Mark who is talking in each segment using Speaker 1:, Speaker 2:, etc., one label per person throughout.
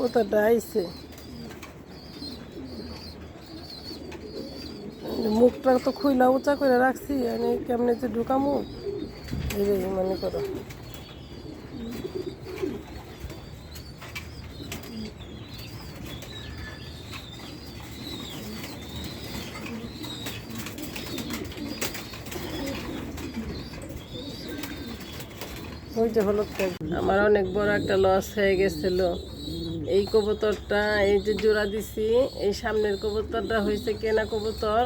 Speaker 1: কবুতরটা আইছে, মুখটা তো খুইলা উঁচা করে রাখছি, আমি কেমনে যে ঢুকামু এই মনে করো। ওই যে হলো, আমার অনেক বড় একটা লস হয়ে গেছিল। এই কবুতরটা, এই যে জোড়া দিছি, এই সামনের কবুতরটা হয়েছে কেনা কবুতর।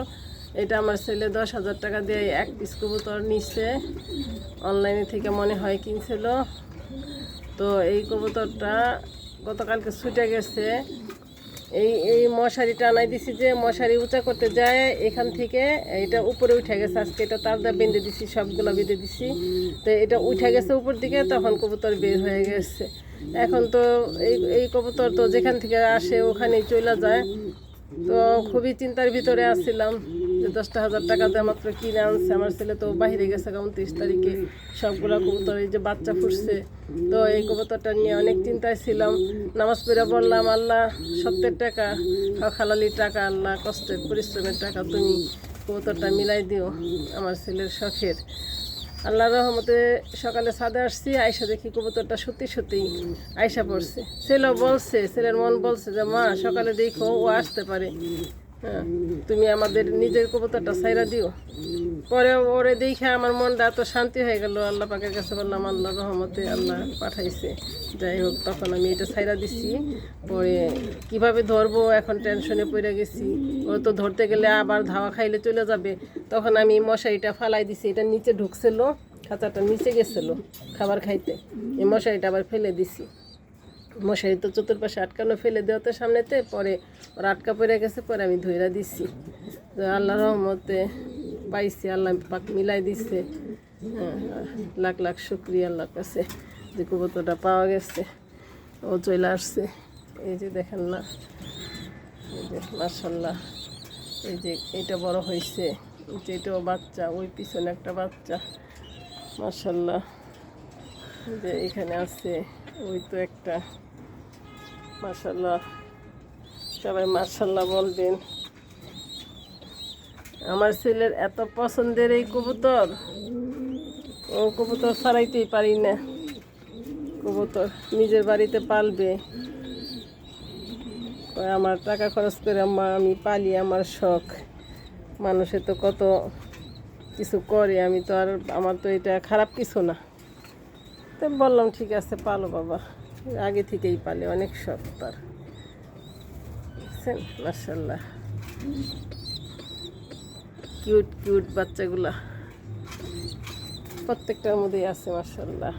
Speaker 1: এটা আমার ছেলে 10,000 টাকা দিয়ে এক পিস কবুতর নিচ্ছে, অনলাইনে থেকে মনে হয় কিনছিল। তো এই কবুতরটা গতকালকে ছুটে গেছে। এই মশারি টানাই দিছি, যে মশারি উঁচা করতে যায় এখান থেকে এটা উপরে উঠে গেছে। আজকে এটা তারদা বেঁধে দিছি, সবগুলো বেঁধে দিছি। তো এটা উঠে গেছে উপর দিকে, তখন কবুতর বের হয়ে গেছে। এখন তো এই কবুতর তো যেখান থেকে আসে ওখানেই চলে যায়। তো খুবই চিন্তার ভিতরে আসছিলাম যে 10,000 টাকা দিয়ে মাত্র কিনে আনছে। আমার ছেলে তো বাইরে গেছে 29 তারিখে, সবগুলো কবুতর এই যে বাচ্চা ফুটছে। তো এই কবুতরটা নিয়ে অনেক চিন্তায় ছিলাম। নামাজ পড়ে বললাম, আল্লাহ সত্যের টাকা, হালালি টাকা, আল্লাহ কষ্টের পরিশ্রমের টাকা, তুমি কবুতরটা মিলাই দিও আমার ছেলের শখের। আল্লাহর রহমতে সকালে ছাদে আসছি, আয়সা দেখি কবুতরটা সত্যি সত্যি আয়সা পড়ছে। ছেলেও বলছে, ছেলের মন বলছে যে মা সকালে দেখো ও আসতে পারে, হ্যাঁ তুমি আমাদের নিজের কবুতরটা ছাইরা দিও। পরে ওরে দেখে আমার মনটা এত শান্তি হয়ে গেল। আল্লাহ পাকের কাছে বললাম, আল্লাহর রহমতে আল্লাহ পাঠাইছে। যাই হোক, তখন আমি এটা ছাইরা দিছি। পরে কিভাবে ধরবো এখন টেনশনে পড়ে গেছি। ও তো ধরতে গেলে আবার ধাওয়া খাইলে চলে যাবে। তখন আমি মশারিটা ফালাই দিছি, এটা নিচে ঢুকছিল, খাঁচাটা নিচে গেছিল খাবার খাইতে। এই মশারিটা আবার ফেলে দিছি। মশারি তো চতুর্পাশে আটকানো, ফেলে দেওয়াতে সামনেতে, পরে ওরা আটকা পড়ে গেছে, পরে আমি ধইরা দিছি। আল্লাহর রহমতে পাইছি, আল্লাহ পাক মিলাই দিচ্ছে। হ্যাঁ, লাখ লাখ শুকরিয়া আল্লাহর কাছে যে কবুতরটা পাওয়া গেছে, ও চলে আসছে। এই যে দেখেন না, এই যে মাশাল্লাহ, এই যে এটা বড় হয়েছে, এটাও বাচ্চা, ওই পিছনে একটা বাচ্চা মাশাল্লাহ, যে এখানে আছে, ওই তো একটা মাশাল্লাহ। সবাই মাশাল্লাহ বলবেন। আমার ছেলের এত পছন্দের এই কবুতর, ও কবুতর ছাড়াইতেই পারি না। কবুতর নিজের বাড়িতে পালবে, আমার টাকা খরচ করে আমি পালি, আমার শখ। মানুষে তো কত কিছু করে, আমি তো আর, আমার তো এটা খারাপ কিছু না। তো বললাম ঠিক আছে পালো বাবা, আগে থেকেই পালে, অনেক শখ তার। বুঝছেন, মাশাল্লাহ কিউট কিউট বাচ্চাগুলা প্রত্যেকটার মধ্যেই আছে মাশাল্লাহ।